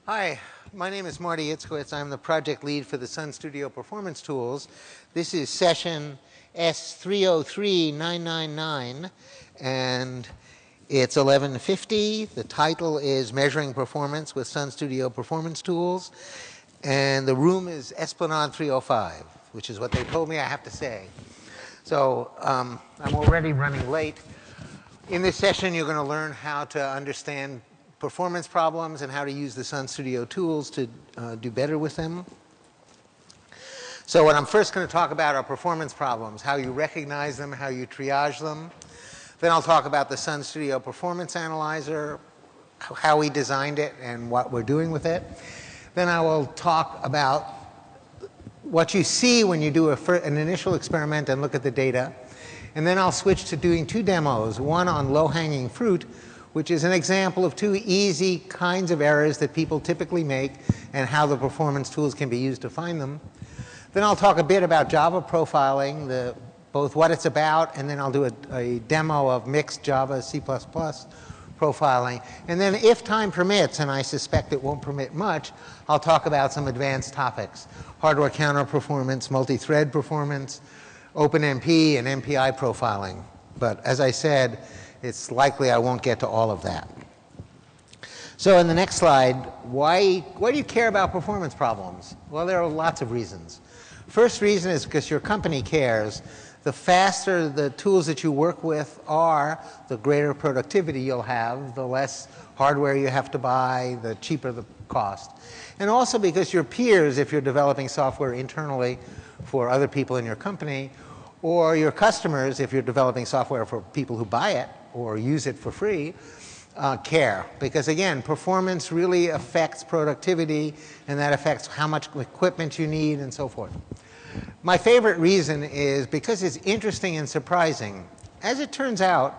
Hi, my name is Marty Itztowitz. I'm the project lead for the Sun Studio Performance Tools. This is session S303999, and it's 11:50. The title is Measuring Performance with Sun Studio Performance Tools, and the room is Esplanade 305, which is what they told me I have to say. So I'm already running late. In this session, you're going to learn how to understand performance problems and how to use the Sun Studio tools to do better with them. So what I'm first going to talk about are performance problems, how you recognize them, how you triage them. Then I'll talk about the Sun Studio Performance Analyzer, how we designed it and what we're doing with it. Then I will talk about what you see when you do an initial experiment and look at the data. And then I'll switch to doing two demos, one on low-hanging fruit, which is an example of two easy kinds of errors that people typically make and how the performance tools can be used to find them. Then I'll talk a bit about Java profiling, both what it's about, and then I'll do a demo of mixed Java, C++ profiling. And then if time permits, and I suspect it won't permit much, I'll talk about some advanced topics: hardware counter performance, multi-thread performance, OpenMP, and MPI profiling. But as I said, it's likely I won't get to all of that. So in the next slide, why do you care about performance problems? Well, there are lots of reasons. First reason is because your company cares. The faster the tools that you work with are, the greater productivity you'll have, the less hardware you have to buy, the cheaper the cost. And also because your peers, if you're developing software internally for other people in your company, or your customers, if you're developing software for people who buy it or use it for free, care. Because again, performance really affects productivity, and that affects how much equipment you need and so forth. My favorite reason is because it's interesting and surprising. As it turns out,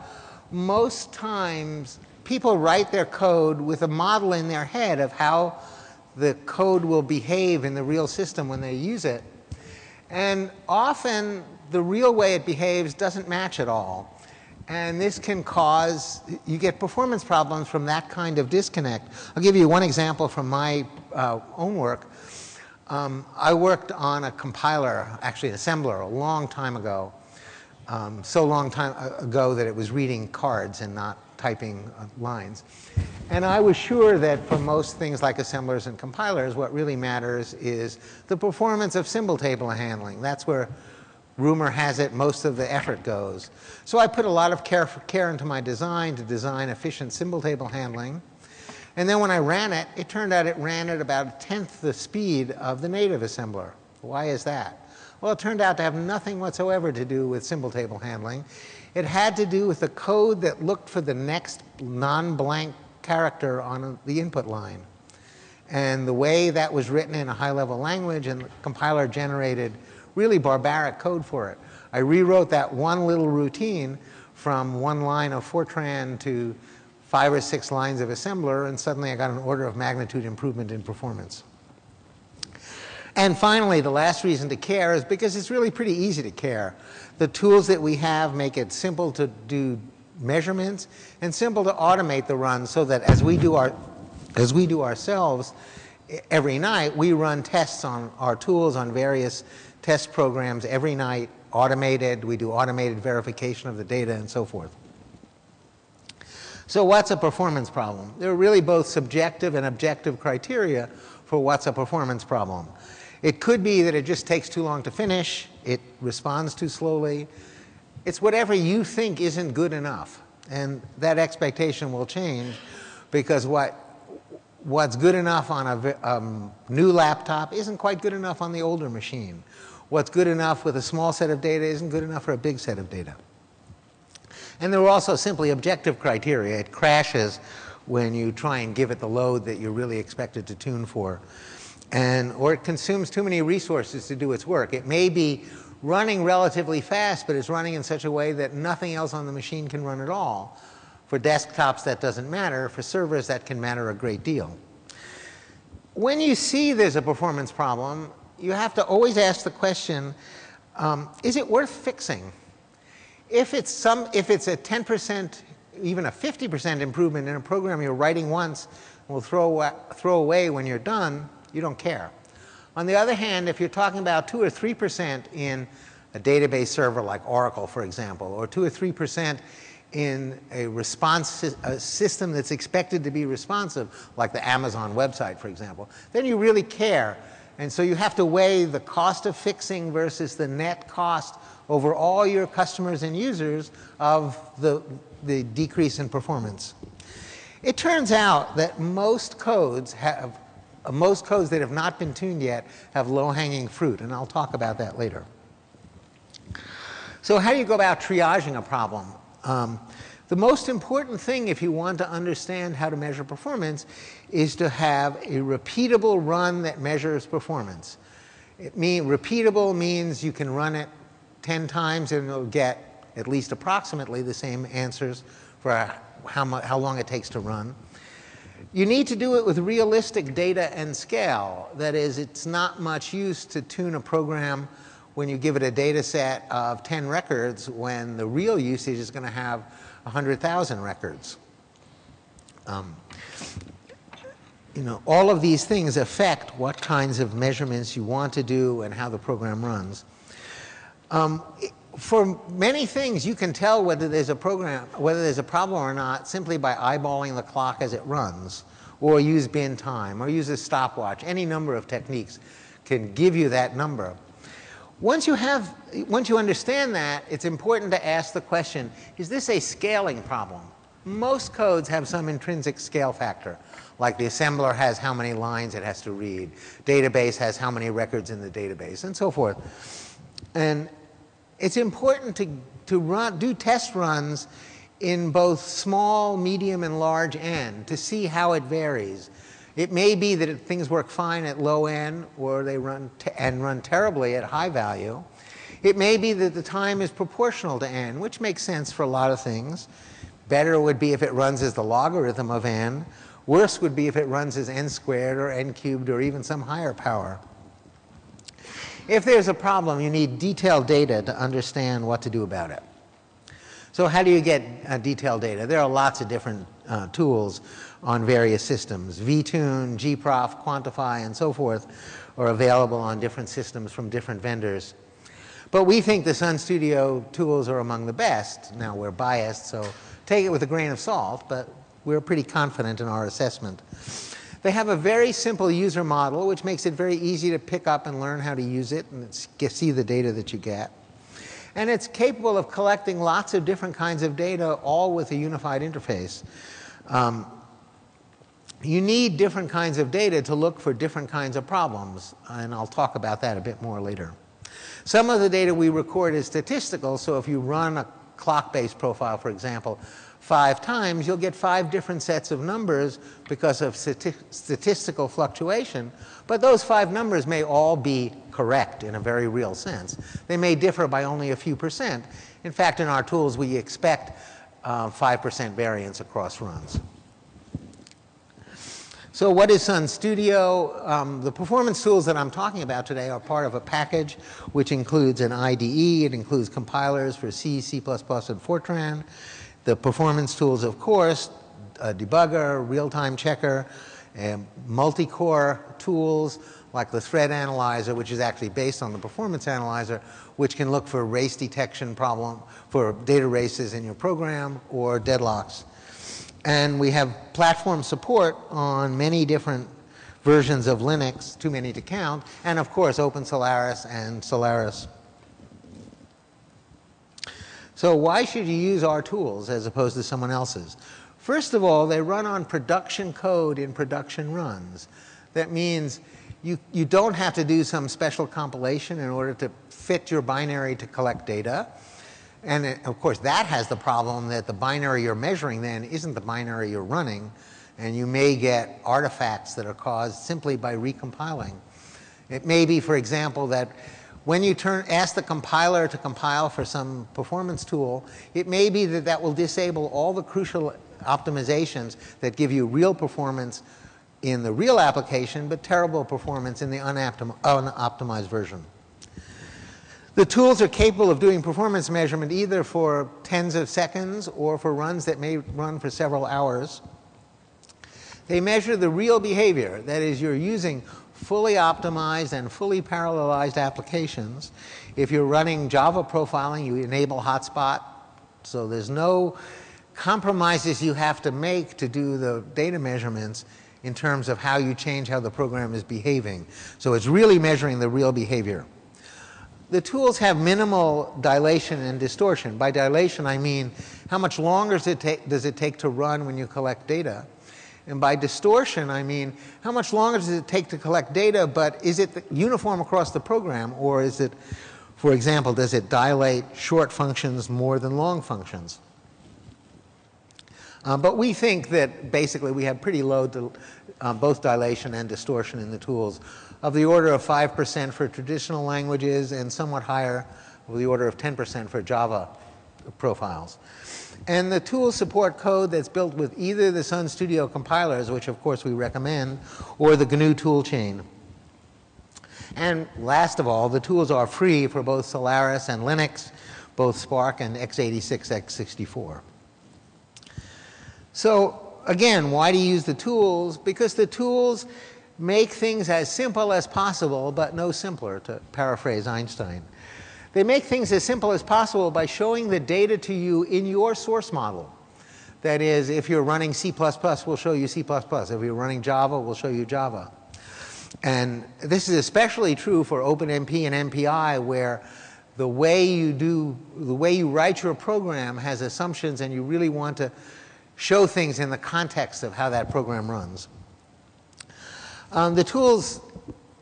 most times people write their code with a model in their head of how the code will behave in the real system when they use it. And often the real way it behaves doesn't match at all. And this can cause, you get performance problems from that kind of disconnect. I'll give you one example from my own work. I worked on a compiler, actually an assembler, a long time ago. So long time ago that it was reading cards and not typing lines. And I was sure that for most things like assemblers and compilers, what really matters is the performance of symbol table handling. That's where, rumor has it, most of the effort goes. So I put a lot of care into my design to design efficient symbol table handling. And then when I ran it, it turned out it ran at about 1/10 the speed of the native assembler. Why is that? Well, it turned out to have nothing whatsoever to do with symbol table handling. It had to do with the code that looked for the next non-blank character on the input line. And the way that was written in a high-level language, and the compiler generated really barbaric code for it. I rewrote that one little routine from one line of Fortran to 5 or 6 lines of assembler, and suddenly I got an order of magnitude improvement in performance. And finally, the last reason to care is because it's really pretty easy to care. The tools that we have make it simple to do measurements and simple to automate the run, so that as we do ourselves every night, we run tests on our tools on various test programs every night, automated. We do automated verification of the data and so forth. So what's a performance problem? There are really both subjective and objective criteria for what's a performance problem. It could be that it just takes too long to finish, it responds too slowly. It's whatever you think isn't good enough. And that expectation will change, because what's good enough on a new laptop isn't quite good enough on the older machine. What's good enough with a small set of data isn't good enough for a big set of data. And there are also simply objective criteria. It crashes when you try and give it the load that you're really expected to tune for. Or it consumes too many resources to do its work. It may be running relatively fast, but it's running in such a way that nothing else on the machine can run at all. For desktops, that doesn't matter. For servers, that can matter a great deal. When you see there's a performance problem, you have to always ask the question, is it worth fixing? If it's a 10%, even a 50% improvement in a program you're writing once will throw away when you're done, you don't care. On the other hand, if you're talking about 2 or 3% in a database server like Oracle, for example, or 2 or 3% in a system that's expected to be responsive, like the Amazon website, for example, then you really care. And so you have to weigh the cost of fixing versus the net cost over all your customers and users of the decrease in performance. It turns out that most codes that have not been tuned yet have low-hanging fruit, and I'll talk about that later. So how do you go about triaging a problem? The most important thing if you want to understand how to measure performance is to have a repeatable run that measures performance. Repeatable means you can run it 10 times and it'll get at least approximately the same answers for how long it takes to run. You need to do it with realistic data and scale. That is, it's not much use to tune a program when you give it a data set of 10 records when the real usage is going to have 100,000 records. All of these things affect what kinds of measurements you want to do and how the program runs. For many things, you can tell whether there's a problem or not simply by eyeballing the clock as it runs, or use bin time, or use a stopwatch. Any number of techniques can give you that number. Once you understand that, it's important to ask the question, is this a scaling problem? Most codes have some intrinsic scale factor, like the assembler has how many lines it has to read, database has how many records in the database, and so forth. And it's important to do test runs in both small, medium, and large n to see how it varies. It may be that things work fine at low n, or they run terribly at high value. It may be that the time is proportional to n, which makes sense for a lot of things. Better would be if it runs as the logarithm of n. Worse would be if it runs as n squared or n cubed or even some higher power. If there's a problem, you need detailed data to understand what to do about it. So how do you get detailed data? There are lots of different tools on various systems. VTune, gprof, Quantify, and so forth are available on different systems from different vendors. But we think the Sun Studio tools are among the best. Now, we're biased, so take it with a grain of salt, but we're pretty confident in our assessment. They have a very simple user model, which makes it very easy to pick up and learn how to use it and see the data that you get. And it's capable of collecting lots of different kinds of data, all with a unified interface. You need different kinds of data to look for different kinds of problems, and I'll talk about that a bit more later. Some of the data we record is statistical, so if you run a clock-based profile, for example, 5 times, you'll get 5 different sets of numbers because of statistical fluctuation. But those 5 numbers may all be correct in a very real sense. They may differ by only a few percent. In fact, in our tools, we expect 5% variance across runs. So what is Sun Studio? The performance tools that I'm talking about today are part of a package which includes an IDE. It includes compilers for C, C++, and Fortran. The performance tools, of course, a debugger, real-time checker, multi-core tools like the thread analyzer, which is actually based on the performance analyzer, which can look for race detection problem, for data races in your program, or deadlocks. And we have platform support on many different versions of Linux, too many to count, and of course OpenSolaris and Solaris. So why should you use our tools as opposed to someone else's? First of all, they run on production code in production runs. That means you don't have to do some special compilation in order to fit your binary to collect data. And of course, that has the problem that the binary you're measuring then isn't the binary you're running, and you may get artifacts that are caused simply by recompiling. It may be, for example, that when you ask the compiler to compile for some performance tool, it may be that that will disable all the crucial optimizations that give you real performance in the real application, but terrible performance in the unoptimized version. The tools are capable of doing performance measurement either for tens of seconds or for runs that may run for several hours. They measure the real behavior. That is, you're using fully optimized and fully parallelized applications. If you're running Java profiling, you enable hotspot. So there's no compromises you have to make to do the data measurements in terms of how you change how the program is behaving. So it's really measuring the real behavior. The tools have minimal dilation and distortion. By dilation, I mean how much longer does it take to run when you collect data. And by distortion, I mean how much longer does it take to collect data, but is it uniform across the program, or is it, for example, does it dilate short functions more than long functions? But we think that basically we have pretty low both dilation and distortion in the tools, of the order of 5% for traditional languages and somewhat higher, of the order of 10% for Java profiles. And the tools support code that's built with either the Sun Studio compilers, which of course we recommend, or the GNU toolchain. And last of all, the tools are free for both Solaris and Linux, both Spark and x86, x64. So again, why do you use the tools? Because the tools make things as simple as possible, but no simpler, to paraphrase Einstein. They make things as simple as possible by showing the data to you in your source model. That is, if you're running C++, we'll show you C++. If you're running Java, we'll show you Java. And this is especially true for OpenMP and MPI, where the way you write your program has assumptions, and you really want to show things in the context of how that program runs. The tools,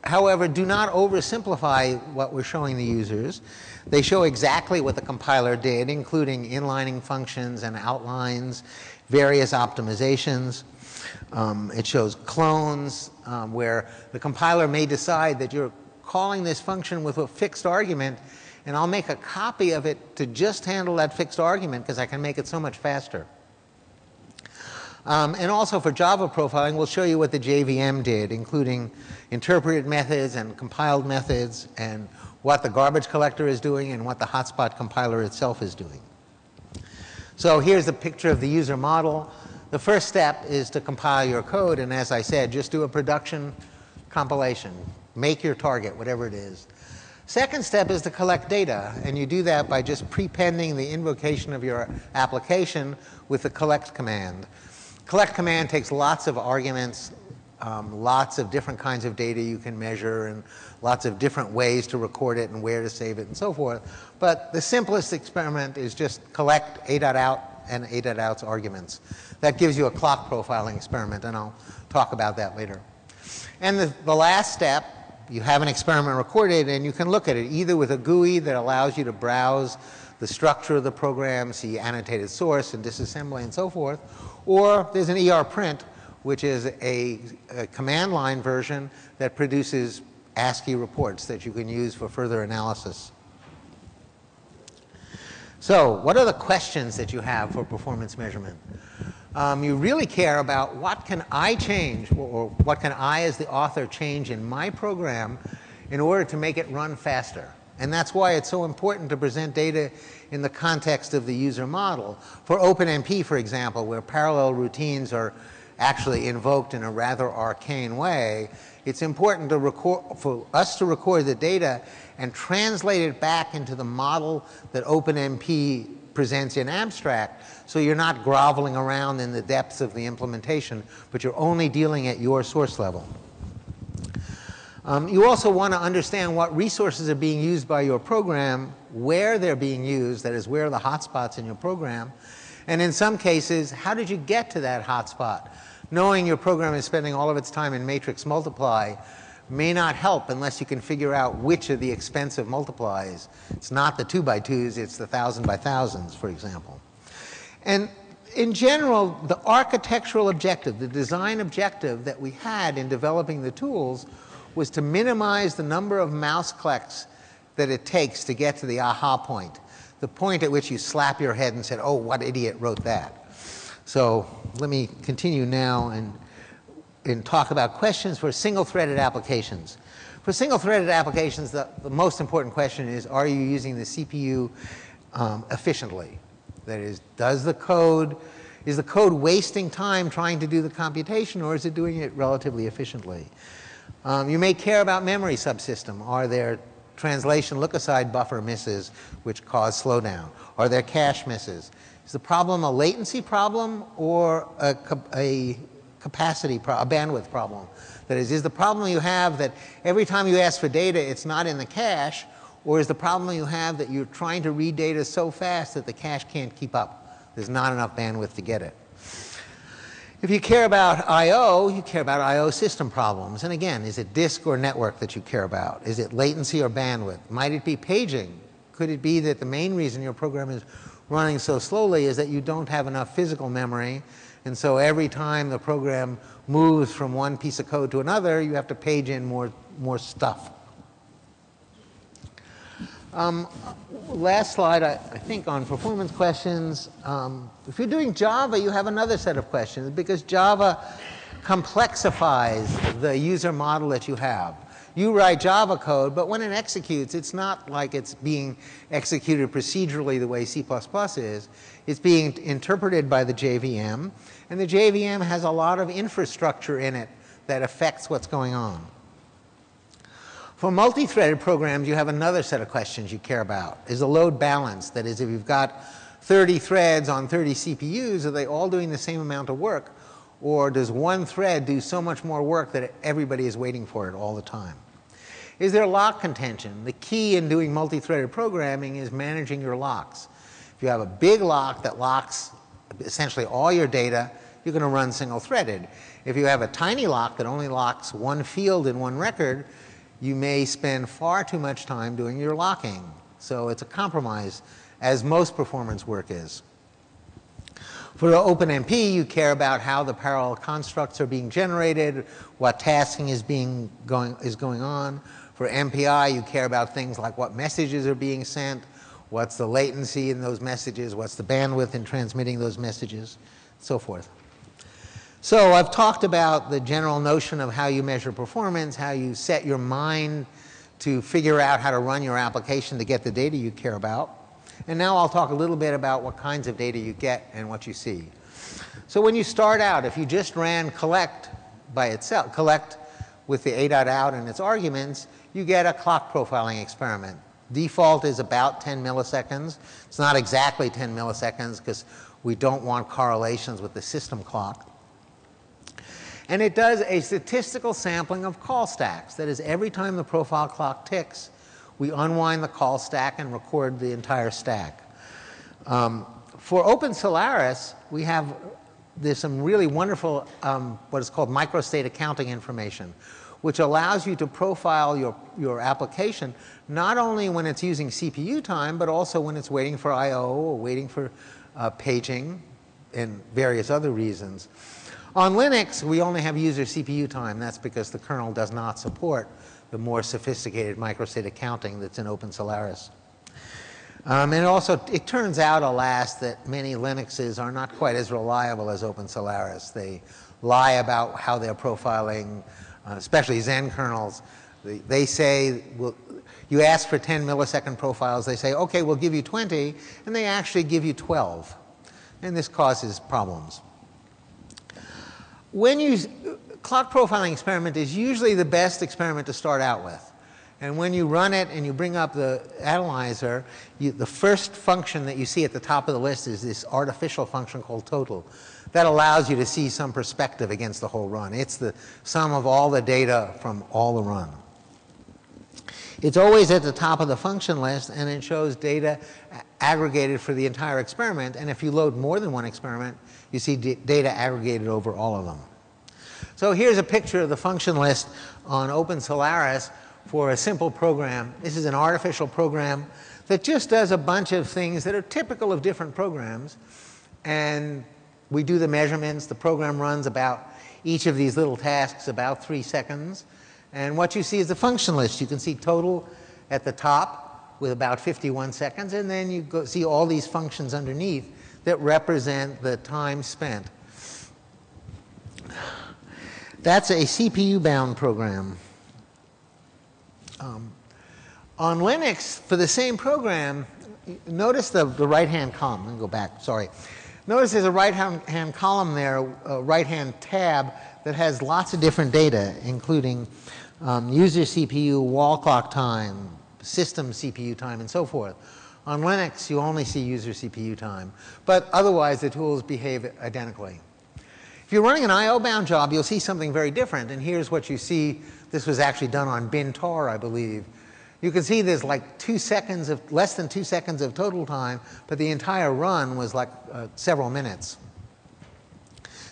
however, do not oversimplify what we're showing the users. They show exactly what the compiler did, including inlining functions and outlines, various optimizations. It shows clones, where the compiler may decide that you're calling this function with a fixed argument, and I'll make a copy of it to just handle that fixed argument because I can make it so much faster. And also for Java profiling, we'll show you what the JVM did, including interpreted methods and compiled methods, and what the garbage collector is doing and what the hotspot compiler itself is doing. So here's a picture of the user model. The first step is to compile your code, and as I said, just do a production compilation. Make your target, whatever it is. Second step is to collect data, and you do that by just prepending the invocation of your application with the collect command. Collect command takes lots of arguments, lots of different kinds of data you can measure, and lots of different ways to record it and where to save it and so forth. But the simplest experiment is just collect a.out and a.out's arguments. That gives you a clock profiling experiment, and I'll talk about that later. And the last step, you have an experiment recorded, and you can look at it either with a GUI that allows you to browse the structure of the program, see annotated source and disassembly and so forth, or there's an ERPrint, which is a command line version that produces ASCII reports that you can use for further analysis. So what are the questions that you have for performance measurement? You really care about what can I change, or what can I as the author change in my program in order to make it run faster. And that's why it's so important to present data in the context of the user model. For OpenMP, for example, where parallel routines are actually invoked in a rather arcane way, it's important for us to record the data and translate it back into the model that OpenMP presents in abstract, so you're not groveling around in the depths of the implementation, but you're only dealing at your source level. You also want to understand what resources are being used by your program, where they're being used, that is, where are the hotspots in your program, and in some cases, how did you get to that hotspot? Knowing your program is spending all of its time in matrix multiply may not help unless you can figure out which of the expensive multiplies. It's not the 2x2s, it's the 1,000 by thousands, for example. And in general, the architectural objective, the design objective that we had in developing the tools was to minimize the number of mouse clicks that it takes to get to the aha point, the point at which you slap your head and said, oh, what idiot wrote that? So let me continue now and talk about questions for single-threaded applications. For single-threaded applications, the most important question is, are you using the CPU efficiently? That is, does the code Is the code wasting time trying to do the computation, or is it doing it relatively efficiently? You may care about memory subsystem. Are there translation look-aside buffer misses which cause slowdown? Are there cache misses? Is the problem a latency problem or a capacity, a bandwidth problem? That is the problem you have that every time you ask for data, it's not in the cache, or is the problem you have that you're trying to read data so fast that the cache can't keep up? There's not enough bandwidth to get it. If you care about I/O, you care about I/O system problems. And again, is it disk or network that you care about? Is it latency or bandwidth? Might it be paging? Could it be that the main reason your program is running so slowly is that you don't have enough physical memory, and so every time the program moves from one piece of code to another, you have to page in more stuff. Last slide, I think, on performance questions. If you're doing Java, you have another set of questions because Java complexifies the user model that you have. You write Java code, but when it executes, it's not like it's being executed procedurally the way C++ is. It's being interpreted by the JVM, and the JVM has a lot of infrastructure in it that affects what's going on. For multi-threaded programs, you have another set of questions you care about. Is the load balanced? That is, if you've got 30 threads on 30 CPUs, are they all doing the same amount of work? Or does one thread do so much more work that everybody is waiting for it all the time? Is there lock contention? The key in doing multi-threaded programming is managing your locks. If you have a big lock that locks essentially all your data, you're going to run single-threaded. If you have a tiny lock that only locks one field in one record, you may spend far too much time doing your locking. So it's a compromise, as most performance work is. For the OpenMP, you care about how the parallel constructs are being generated, what tasking is going on. For MPI, you care about things like what messages are being sent, what's the latency in those messages, what's the bandwidth in transmitting those messages, so forth. So I've talked about the general notion of how you measure performance, how you set your mind to figure out how to run your application to get the data you care about. And now I'll talk a little bit about what kinds of data you get and what you see. So when you start out, if you just ran collect by itself, collect with the A.out and its arguments, you get a clock profiling experiment. Default is about 10 milliseconds. It's not exactly 10 milliseconds because we don't want correlations with the system clock. And it does a statistical sampling of call stacks. That is, every time the profile clock ticks, we unwind the call stack and record the entire stack. For OpenSolaris, we have some really wonderful what is called microstate accounting information, which allows you to profile your application not only when it's using CPU time, but also when it's waiting for I/O or waiting for paging and various other reasons. On Linux, we only have user CPU time. That's because the kernel does not support the more sophisticated microstate accounting that's in OpenSolaris. And also, it turns out, alas, that many Linuxes are not quite as reliable as OpenSolaris. They lie about how they're profiling, especially Zen kernels. They say, well, you ask for 10 millisecond profiles, they say, okay, we'll give you 20, and they actually give you 12. And this causes problems. Clock profiling experiment is usually the best experiment to start out with. And when you run it and you bring up the analyzer, the first function that you see at the top of the list is this artificial function called total. That allows you to see some perspective against the whole run. It's the sum of all the data from all the run. It's always at the top of the function list, and it shows data aggregated for the entire experiment. And if you load more than one experiment, you see data aggregated over all of them. So here's a picture of the function list on OpenSolaris for a simple program. This is an artificial program that just does a bunch of things that are typical of different programs. And we do the measurements. The program runs about each of these little tasks about 3 seconds. And what you see is the function list. You can see total at the top with about 51 seconds. And then you see all these functions underneath that represent the time spent. That's a CPU-bound program. On Linux, for the same program, notice the right-hand column. Let me go back, sorry. Notice there's a right-hand column there, a right-hand tab that has lots of different data, including user CPU, wall clock time, system CPU time, and so forth. On Linux, you only see user CPU time, but otherwise the tools behave identically. If you're running an I/O-bound job, you'll see something very different, and here's what you see. This was actually done on bin-tar, I believe. You can see there's like less than 2 seconds of total time, but the entire run was like several minutes.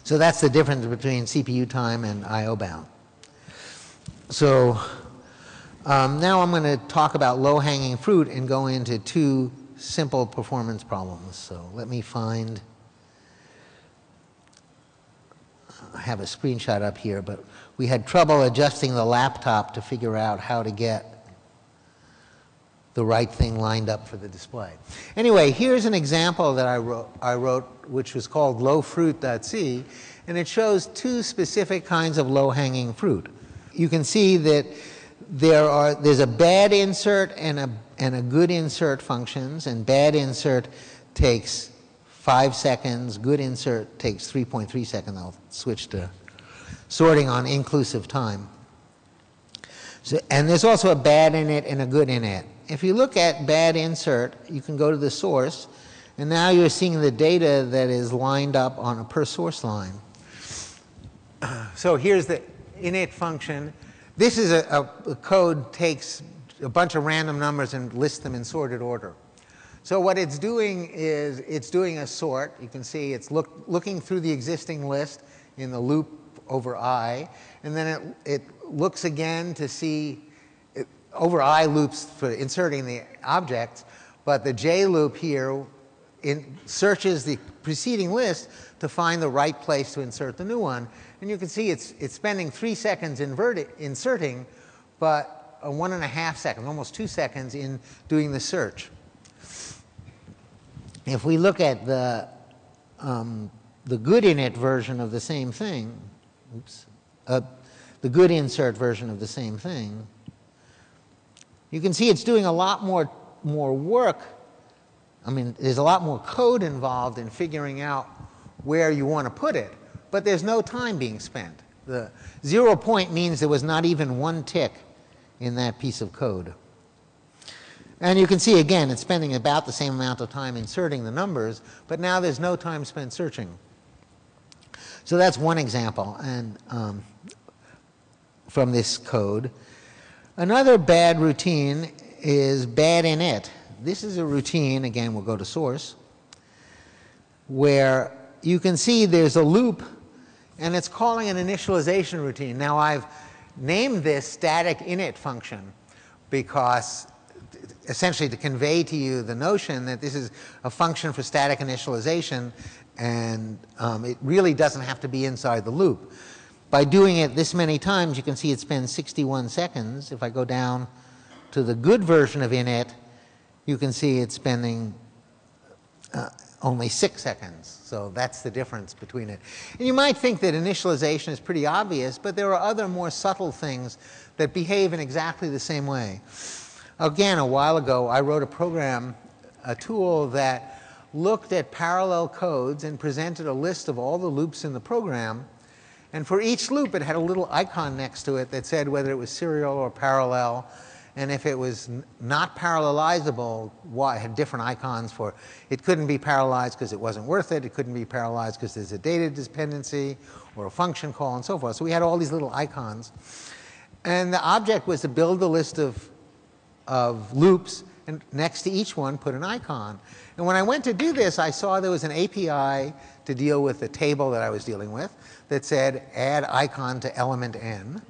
So that's the difference between CPU time and I/O bound. So now I'm going to talk about low-hanging fruit and go into two simple performance problems. So let me find, I have a screenshot up here, but we had trouble adjusting the laptop to figure out how to get the right thing lined up for the display. Anyway, here's an example that I wrote which was called lowfruit.c, and it shows two specific kinds of low-hanging fruit. You can see that there's a bad insert and a good insert functions, and bad insert takes 5 seconds, good insert takes 3.3 seconds. I'll switch to sorting on inclusive time. So, and there's also a bad init and a good init. If you look at bad insert, you can go to the source, and now you're seeing the data that is lined up on a per source line. So here's the init function. This is a code takes a bunch of random numbers and lists them in sorted order. So what it's doing is it's doing a sort. You can see it's looking through the existing list in the loop over I, and then it looks again to see over I loops for inserting the objects, but the J loop here searches the preceding list to find the right place to insert the new one. And you can see it's spending 3 seconds inserting, but 1.5 seconds, almost 2 seconds in doing the search. If we look at the good init version of the same thing, the good insert version of the same thing, you can see it's doing a lot more work. I mean, there's a lot more code involved in figuring out where you want to put it, but there's no time being spent. The 0 point means there was not even one tick in that piece of code. And you can see, again, it's spending about the same amount of time inserting the numbers, but now there's no time spent searching. So that's one example and from this code. Another bad routine is bad init. This is a routine, again, we'll go to source, where you can see there's a loop, and it's calling an initialization routine. Now, I've named this static init function because essentially to convey to you the notion that this is a function for static initialization, and it really doesn't have to be inside the loop. By doing it this many times, you can see it spends 61 seconds. If I go down to the good version of init, you can see it's spending only 6 seconds. So that's the difference between it. And you might think that initialization is pretty obvious, but there are other more subtle things that behave in exactly the same way. Again, a while ago, I wrote a program, a tool that looked at parallel codes and presented a list of all the loops in the program. And for each loop, it had a little icon next to it that said whether it was serial or parallel. And if it was not parallelizable, it had different icons for it couldn't be parallelized because it wasn't worth it. It couldn't be parallelized because there's a data dependency or a function call and so forth. So we had all these little icons. And the object was to build the list of loops, and next to each one put an icon. And when I went to do this, I saw there was an API to deal with the table that I was dealing with that said add icon to element n.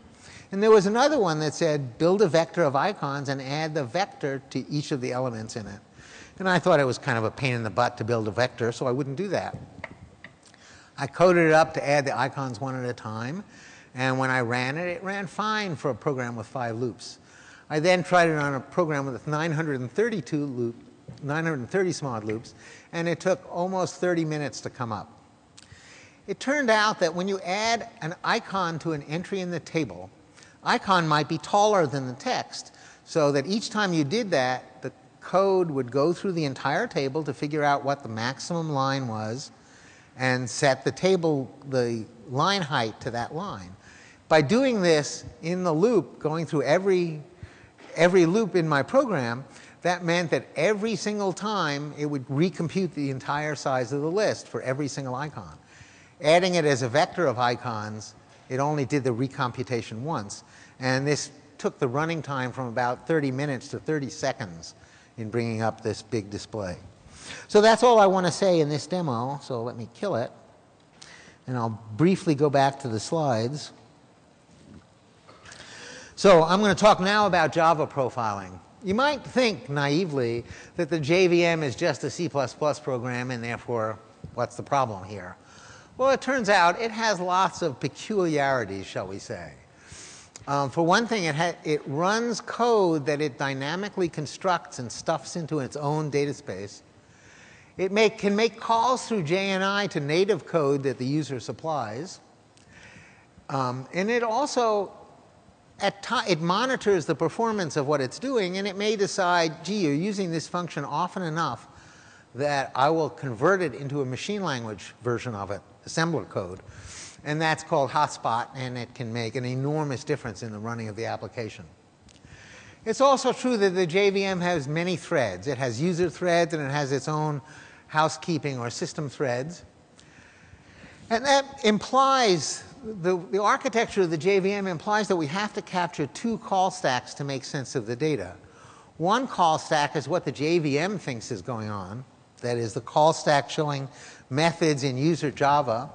And there was another one that said build a vector of icons and add the vector to each of the elements in it. And I thought it was kind of a pain in the butt to build a vector, so I wouldn't do that. I coded it up to add the icons one at a time. And when I ran it, it ran fine for a program with 5 loops. I then tried it on a program with 930 SMOD loops, and it took almost 30 minutes to come up. It turned out that when you add an icon to an entry in the table, icon might be taller than the text, so that each time you did that, the code would go through the entire table to figure out what the maximum line was and set the line height to that line. By doing this in the loop, going through every loop in my program, that meant that every single time it would recompute the entire size of the list for every single icon. Adding it as a vector of icons, it only did the recomputation once. And this took the running time from about 30 minutes to 30 seconds in bringing up this big display. So that's all I want to say in this demo. So let me kill it. And I'll briefly go back to the slides. So I'm going to talk now about Java profiling. You might think naively that the JVM is just a C++ program, and therefore, what's the problem here? Well, it turns out it has lots of peculiarities, shall we say. For one thing, it runs code that it dynamically constructs and stuffs into its own data space. It can make calls through JNI to native code that the user supplies. And it also it monitors the performance of what it's doing, and it may decide, gee, you're using this function often enough that I will convert it into a machine language version of it, assembler code. And that's called hotspot, and it can make an enormous difference in the running of the application. It's also true that the JVM has many threads. It has user threads, and it has its own housekeeping or system threads. And that implies, the architecture of the JVM implies that we have to capture two call stacks to make sense of the data. One call stack is what the JVM thinks is going on. That is the call stack showing methods in user Java.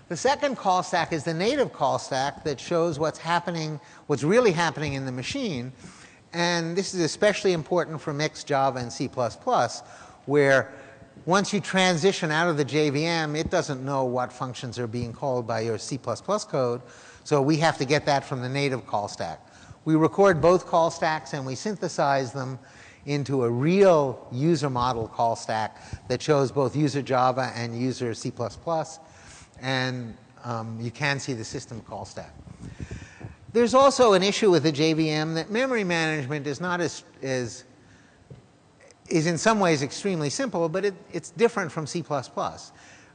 The second call stack is the native call stack that shows what's really happening in the machine. And this is especially important for mixed Java and C++, where once you transition out of the JVM, it doesn't know what functions are being called by your C++ code. So we have to get that from the native call stack. We record both call stacks, and we synthesize them into a real user model call stack that shows both user Java and user C++. And you can see the system call stack. There's also an issue with the JVM that memory management is not is in some ways extremely simple, but it's different from C++.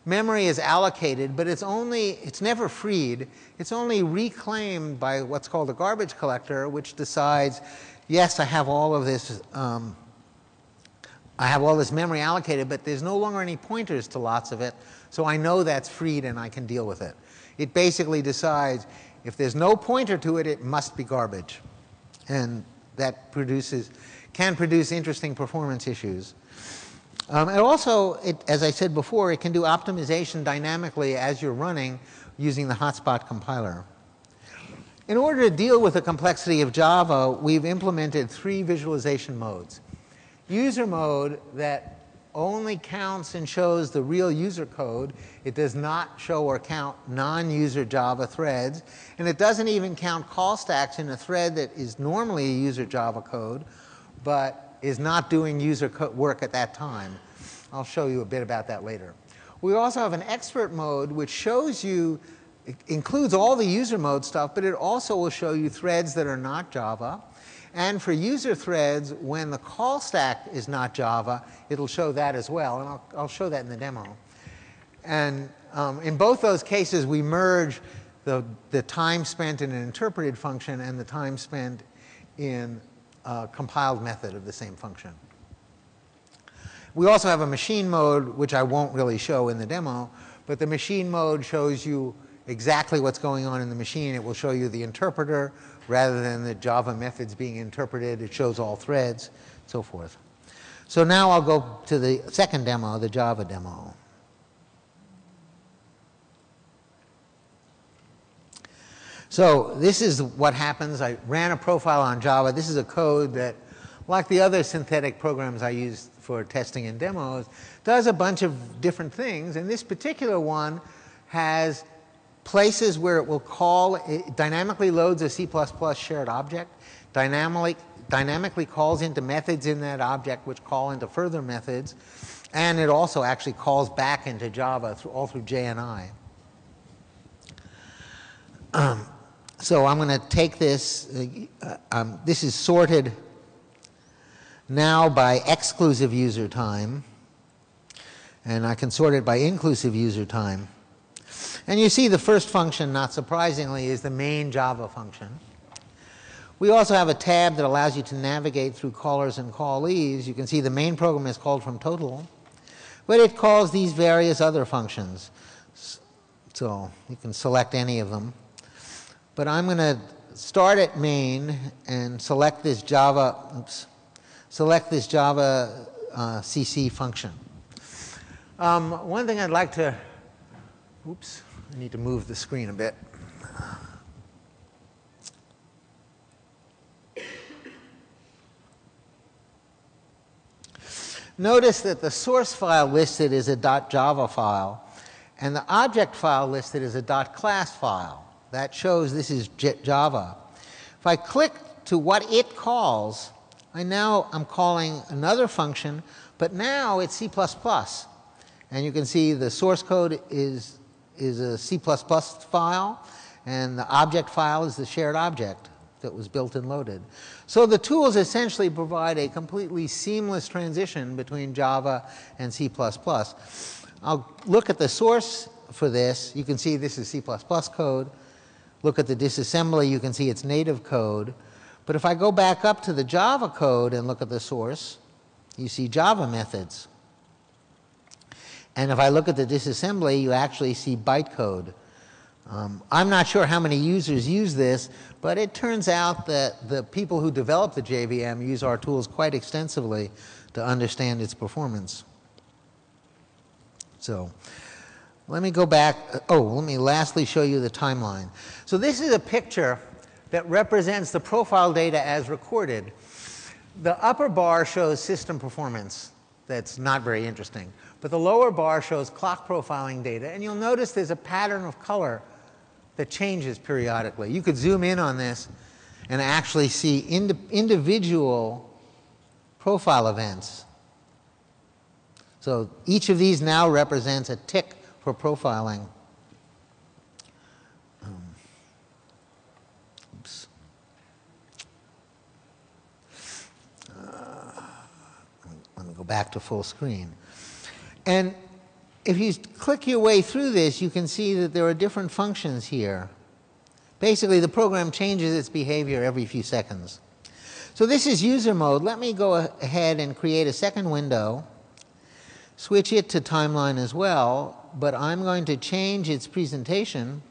Memory is allocated, but it's never freed. It's only reclaimed by what's called a garbage collector, which decides, yes, I have all of this. I have all this memory allocated, but there's no longer any pointers to lots of it, so I know that's freed and I can deal with it. It basically decides if there's no pointer to it, it must be garbage. And that can produce interesting performance issues. And also, as I said before, it can do optimization dynamically as you're running using the hotspot compiler. In order to deal with the complexity of Java, we've implemented 3 visualization modes. User mode that only counts and shows the real user code. It does not show or count non-user Java threads. And it doesn't even count call stacks in a thread that is normally a user Java code, but is not doing user work at that time. I'll show you a bit about that later. We also have an expert mode, which shows you, it includes all the user mode stuff, but it also will show you threads that are not Java. And for user threads, when the call stack is not Java, it'll show that as well. And I'll show that in the demo. And in both those cases, we merge the time spent in an interpreted function and the time spent in a compiled method of the same function. We also have a machine mode, which I won't really show in the demo. But the machine mode shows you exactly what's going on in the machine. It will show you the interpreter rather than the Java methods being interpreted. It shows all threads, so forth. So now I'll go to the second demo, the Java demo. So this is what happens. I ran a profile on Java. This is a code that, like the other synthetic programs I use for testing and demos, does a bunch of different things. And this particular one has places where it will call, it dynamically loads a C++ shared object, dynamically calls into methods in that object, which call into further methods, and it also actually calls back into Java all through JNI. So I'm going to take this. This is sorted now by exclusive user time. And I can sort it by inclusive user time. And you see the first function, not surprisingly, is the main Java function. We also have a tab that allows you to navigate through callers and callees. You can see the main program is called from total, but it calls these various other functions. So you can select any of them. But I'm going to start at main and select this Java, CC function. One thing I'd like to, I need to move the screen a bit. Notice that the source file listed is a .java file, and the object file listed is a .class file. That shows this is Java. If I click to what it calls, I'm calling another function, but now it's C++. And you can see the source code is a C++ file, and the object file is the shared object that was built and loaded. So the tools essentially provide a completely seamless transition between Java and C++. I'll look at the source for this. You can see this is C++ code. Look at the disassembly. You can see it's native code. But if I go back up to the Java code and look at the source, you see Java methods. And if I look at the disassembly, you actually see bytecode. I'm not sure how many users use this, but it turns out that the people who develop the JVM use our tools quite extensively to understand its performance. So let me go back. Let me lastly show you the timeline. So this is a picture that represents the profile data as recorded. The upper bar shows system performance. That's not very interesting. But the lower bar shows clock profiling data. And you'll notice there's a pattern of color that changes periodically. You could zoom in on this and actually see individual profile events. So each of these now represents a tick for profiling. Let me go back to full screen. And if you click your way through this, you can see that there are different functions here. Basically, the program changes its behavior every few seconds. So this is user mode. Let me go ahead and create a second window, switch it to timeline as well, but I'm going to change its presentation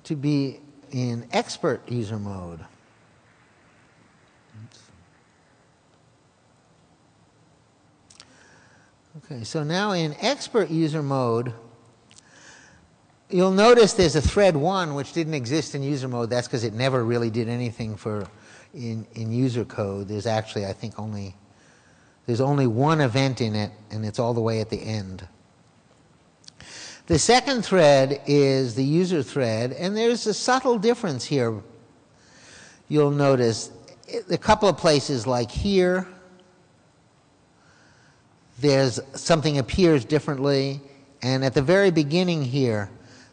to be in expert user mode. Okay, so now in expert user mode, you'll notice there's a thread 1 which didn't exist in user mode. That's because it never really did anything in user code. There's actually, I think, there's only one event in it, and it's all the way at the end. The second thread is the user thread, and there's a subtle difference here. You'll notice a couple of places like here, there's something appears differently, and at the very beginning here,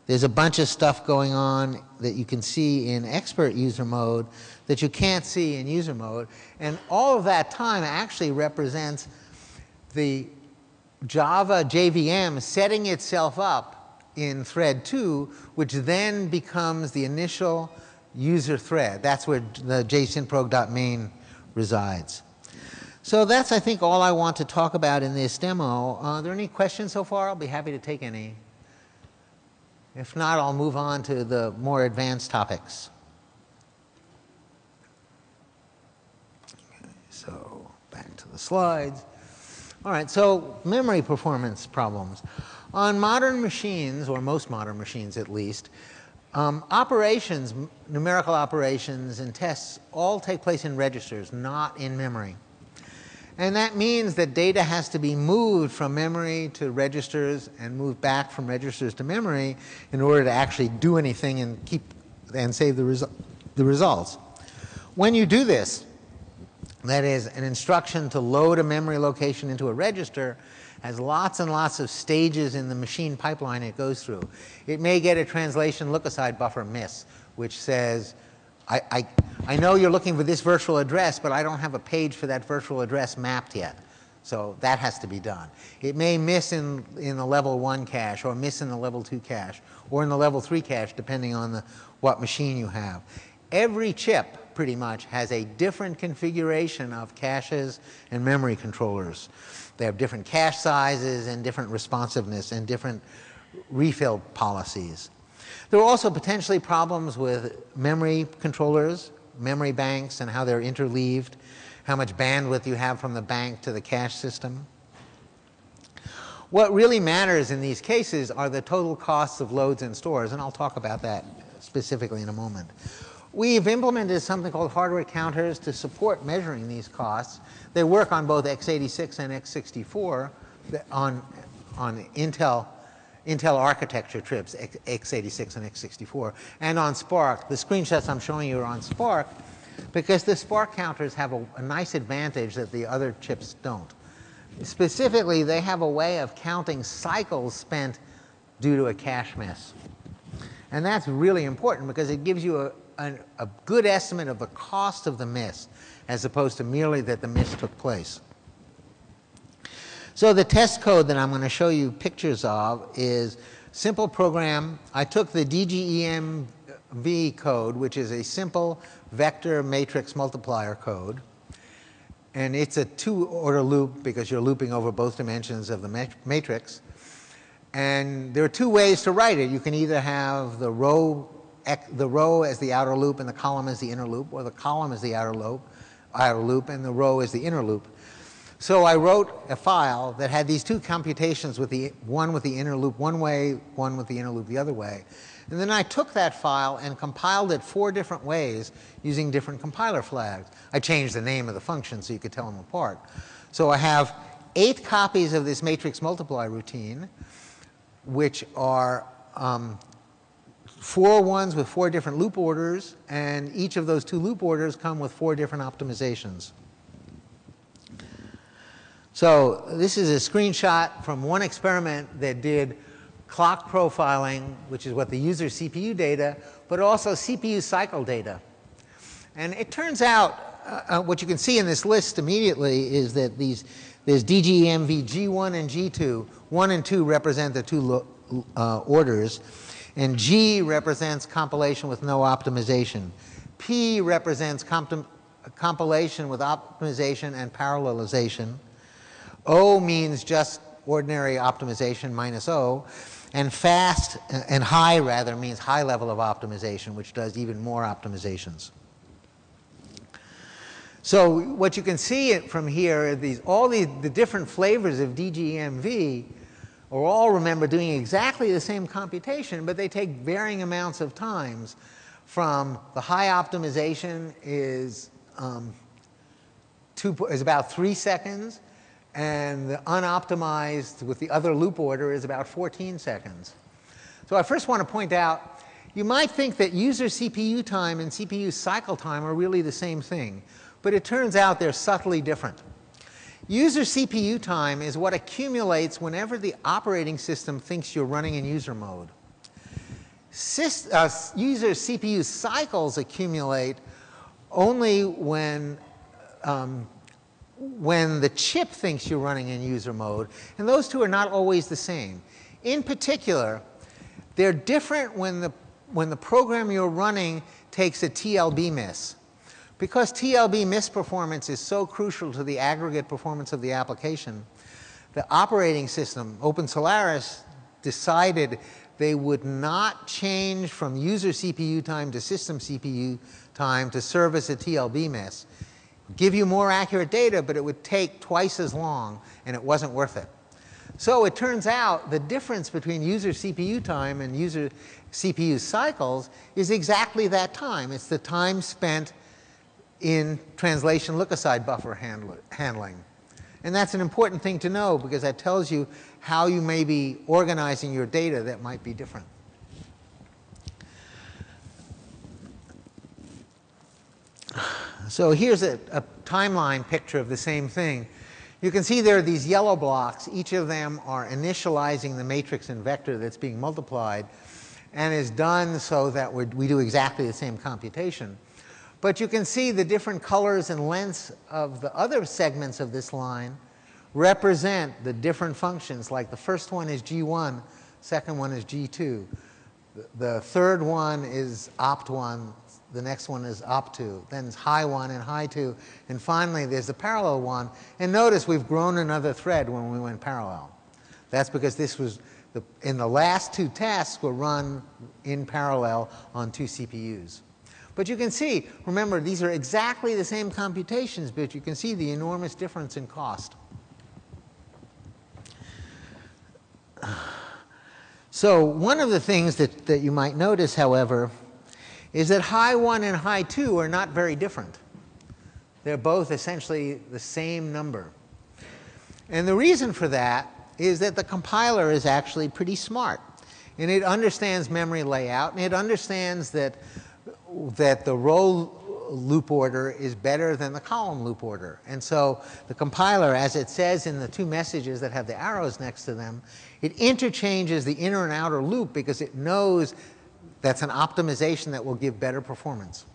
there's a bunch of stuff going on that you can see in expert user mode that you can't see in user mode. And all of that time actually represents the Java JVM setting itself up in thread 2, which then becomes the initial user thread. That's where the jsynprog.main resides. So that's, I think, all I want to talk about in this demo. Are there any questions so far? I'll be happy to take any. If not, I'll move on to the more advanced topics. Okay, so back to the slides. All right, so memory performance problems. On modern machines, or most modern machines at least, operations, numerical operations and tests all take place in registers, not in memory. And that means that data has to be moved from memory to registers and moved back from registers to memory in order to actually do anything and save the results. When you do this, that is, an instruction to load a memory location into a register has lots and lots of stages in the machine pipeline it goes through. It may get a translation look-aside buffer miss, which says, I know you're looking for this virtual address, but I don't have a page for that virtual address mapped yet. So that has to be done. It may miss in the level 1 cache, or miss in the level 2 cache, or in the level 3 cache, depending on what machine you have. Every chip, pretty much, has a different configuration of caches and memory controllers. They have different cache sizes and different responsiveness and different refill policies. There are also potentially problems with memory controllers, memory banks, and how they're interleaved, how much bandwidth you have from the bank to the cache system. What really matters in these cases are the total costs of loads and stores, and I'll talk about that specifically in a moment. We've implemented something called hardware counters to support measuring these costs. They work on both x86 and x64 on Intel architecture chips, x86 and x64, and on SPARC. The screenshots I'm showing you are on SPARC because the SPARC counters have a nice advantage that the other chips don't. Specifically, they have a way of counting cycles spent due to a cache miss. And that's really important because it gives you a good estimate of the cost of the miss, as opposed to merely that the miss took place. So the test code that I'm going to show you pictures of is simple program. I took the DGEMV code, which is a simple vector matrix multiplier code. And it's a 2-order loop because you're looping over both dimensions of the matrix. And there are 2 ways to write it. You can either have the row as the outer loop and the column as the inner loop, or the column as the outer loop and the row as the inner loop. So I wrote a file that had these 2 computations, one with the inner loop one way, one with the inner loop the other way. And then I took that file and compiled it 4 different ways using different compiler flags. I changed the name of the function so you could tell them apart. So I have 8 copies of this matrix multiply routine, which are 4 ones with 4 different loop orders, and each of those 2 loop orders come with 4 different optimizations. So this is a screenshot from one experiment that did clock profiling, which is what the user CPU data, but also CPU cycle data. And it turns out, what you can see in this list immediately is that there's DGEMV G1 and G2. 1 and 2 represent the 2 orders. And G represents compilation with no optimization. P represents compilation with optimization and parallelization. O means just ordinary optimization minus O. And fast, and high rather, means high level of optimization, which does even more optimizations. So what you can see from here are all the different flavors of DGEMV are all, remember, doing exactly the same computation, but they take varying amounts of times. From the high optimization is about 3 seconds, and the unoptimized with the other loop order is about 14 seconds. So I first want to point out, you might think that user CPU time and CPU cycle time are really the same thing, but it turns out they're subtly different. User CPU time is what accumulates whenever the operating system thinks you're running in user mode. User CPU cycles accumulate only when the chip thinks you're running in user mode, and those 2 are not always the same. In particular, they're different when the program you're running takes a TLB miss. Because TLB miss performance is so crucial to the aggregate performance of the application, the operating system, OpenSolaris, decided they would not change from user CPU time to system CPU time to service a TLB miss. Give you more accurate data, but it would take twice as long, and it wasn't worth it. So it turns out the difference between user CPU time and user CPU cycles is exactly that time. It's the time spent in translation look-aside buffer handling. And that's an important thing to know because that tells you how you may be organizing your data that might be different. So here's a timeline picture of the same thing. You can see there are these yellow blocks. Each of them are initializing the matrix and vector that's being multiplied, and is done so that we do exactly the same computation. But you can see the different colors and lengths of the other segments of this line represent the different functions, like the first one is G1, second one is G2. The third one is opt1, the next one is opt2, then it's high 1 and high 2, and finally there's the parallel one. And notice we've grown another thread when we went parallel. That's because this was, in the last two tasks were run in parallel on two CPUs. But you can see, remember, these are exactly the same computations, but you can see the enormous difference in cost. So one of the things that you might notice, however, is that high 1 and high 2 are not very different. They're both essentially the same number. And the reason for that is that the compiler is actually pretty smart. And it understands memory layout, and it understands that the row loop order is better than the column loop order. And so the compiler, as it says in the two messages that have the arrows next to them, it interchanges the inner and outer loop because it knows that's an optimization that will give better performance.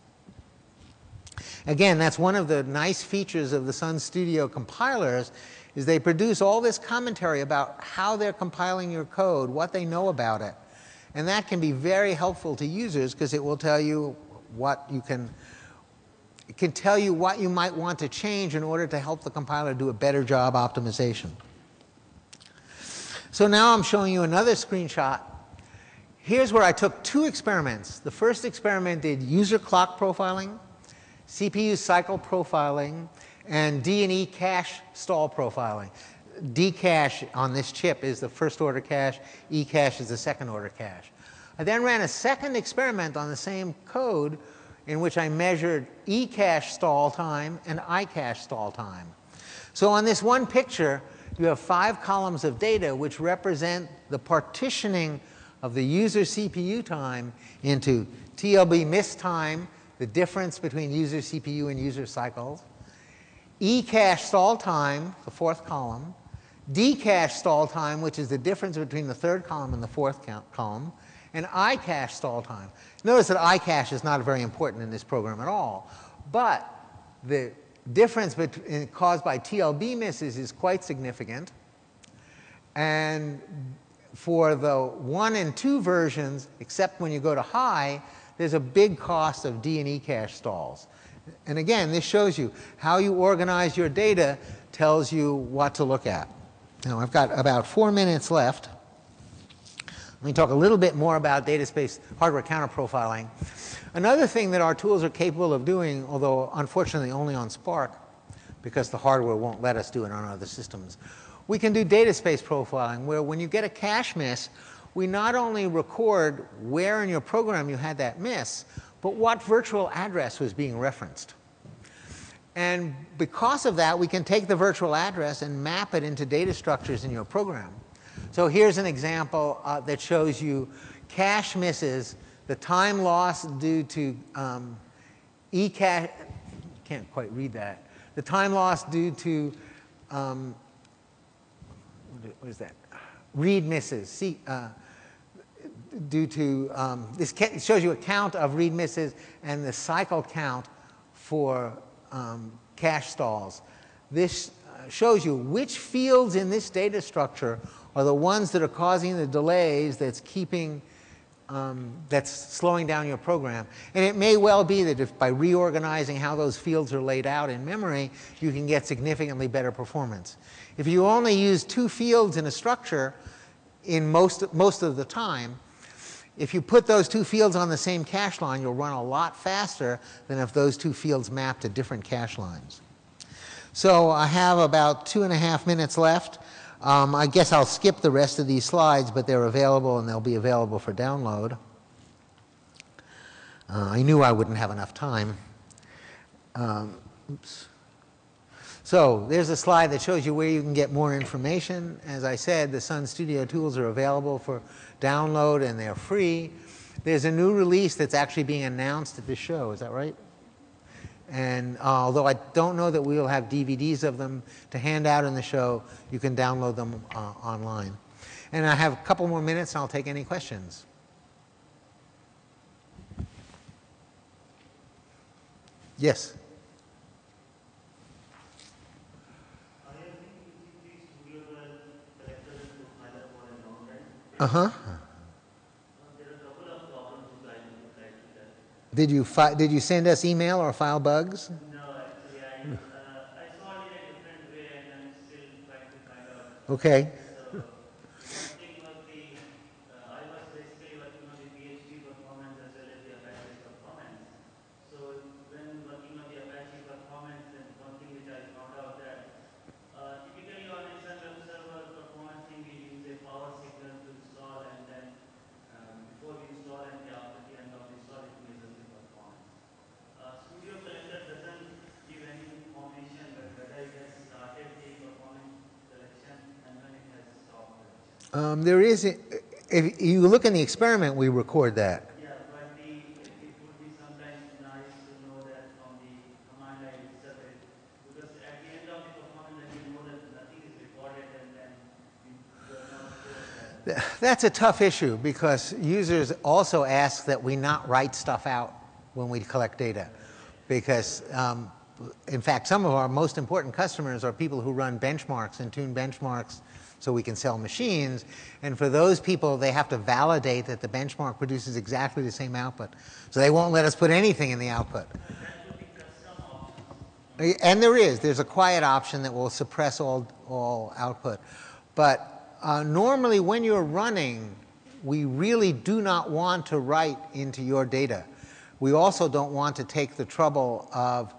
Again, that's one of the nice features of the Sun Studio compilers, is they produce all this commentary about how they're compiling your code, what they know about it. And that can be very helpful to users because it will tell you what you can, it can tell you what you might want to change in order to help the compiler do a better job optimization. So now I'm showing you another screenshot. Here's where I took two experiments. The first experiment did user clock profiling, CPU cycle profiling, and D&E cache stall profiling. D cache on this chip is the first order cache, E cache is the second order cache. I then ran a second experiment on the same code in which I measured E cache stall time and I cache stall time. So on this one picture, you have 5 columns of data which represent the partitioning of the user CPU time into TLB miss time, the difference between user CPU and user cycles, E cache stall time, the fourth column, D cache stall time, which is the difference between the third column and the fourth column, and I cache stall time. Notice that I cache is not very important in this program at all, but the difference caused by TLB misses is quite significant. And for the 1 and 2 versions, except when you go to high, there's a big cost of D and E cache stalls. And again, this shows you how you organize your data tells you what to look at. Now, I've got about 4 minutes left. Let me talk a little bit more about data space hardware counter profiling. Another thing that our tools are capable of doing, although unfortunately only on Spark, because the hardware won't let us do it on other systems, we can do data space profiling, where when you get a cache miss, we not only record where in your program you had that miss, but what virtual address was being referenced. And because of that, we can take the virtual address and map it into data structures in your program. So here's an example that shows you cache misses, the time lost due to E-cache, can't quite read that, the time lost due to, what is that, read misses, due to, this shows you a count of read misses and the cycle count for cache stalls. This shows you which fields in this data structure are the ones that are causing the delays that's keeping, that's slowing down your program. And it may well be that if by reorganizing how those fields are laid out in memory, you can get significantly better performance. If you only use 2 fields in a structure in most of the time, if you put those 2 fields on the same cache line, you'll run a lot faster than if those 2 fields map to different cache lines. So I have about 2.5 minutes left. I guess I'll skip the rest of these slides, but they're available and they'll be available for download. I knew I wouldn't have enough time. Oops. So there's a slide that shows you where you can get more information. As I said, the Sun Studio tools are available for download and they're free. There's a new release that's actually being announced at this show. Is that right? And although I don't know that we will have DVDs of them to hand out in the show, you can download them online. And I have a couple more minutes and I'll take any questions. Yes? I think Uh-huh. There are a couple of problems we tried to test. Did you send us email or file bugs? No, actually, I saw it in a different way, and I'm still trying to find out. Okay. So one thing was I was basically working on the PHP performance as well as the Apache performance. So when working on the Apache performance, then one thing which I found out that typically on a Sun web server performance thing, we use a power signal to install, and then before we install and after the end of the install, it measures the performance. Studio Collector doesn't give any information whether it has started the performance collection and when it has stopped collection. There is, if you look in the experiment, we record that. Yeah, but it would be sometimes nice to know that from the command line itself, because at the end of the performance, then you know that nothing is recorded, and then you are not sure that. That's a tough issue because users also ask that we not write stuff out when we collect data. Because, in fact, some of our most important customers are people who run benchmarks and tune benchmarks so we can sell machines. And for those people, they have to validate that the benchmark produces exactly the same output. So they won't let us put anything in the output. That would be custom options. And there's a quiet option that will suppress all output. But normally when you're running, we really do not want to write into your data. We also don't want to take the trouble of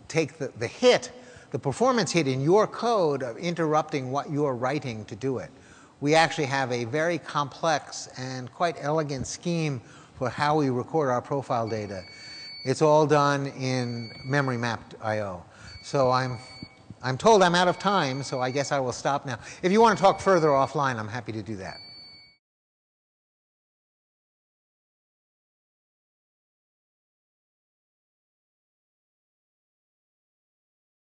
the hit, the performance hit in your code of interrupting what you're writing to do it. We actually have a very complex and quite elegant scheme for how we record our profile data. It's all done in memory mapped I/O. So I'm told I'm out of time, so I guess I will stop now. If you want to talk further offline, I'm happy to do that.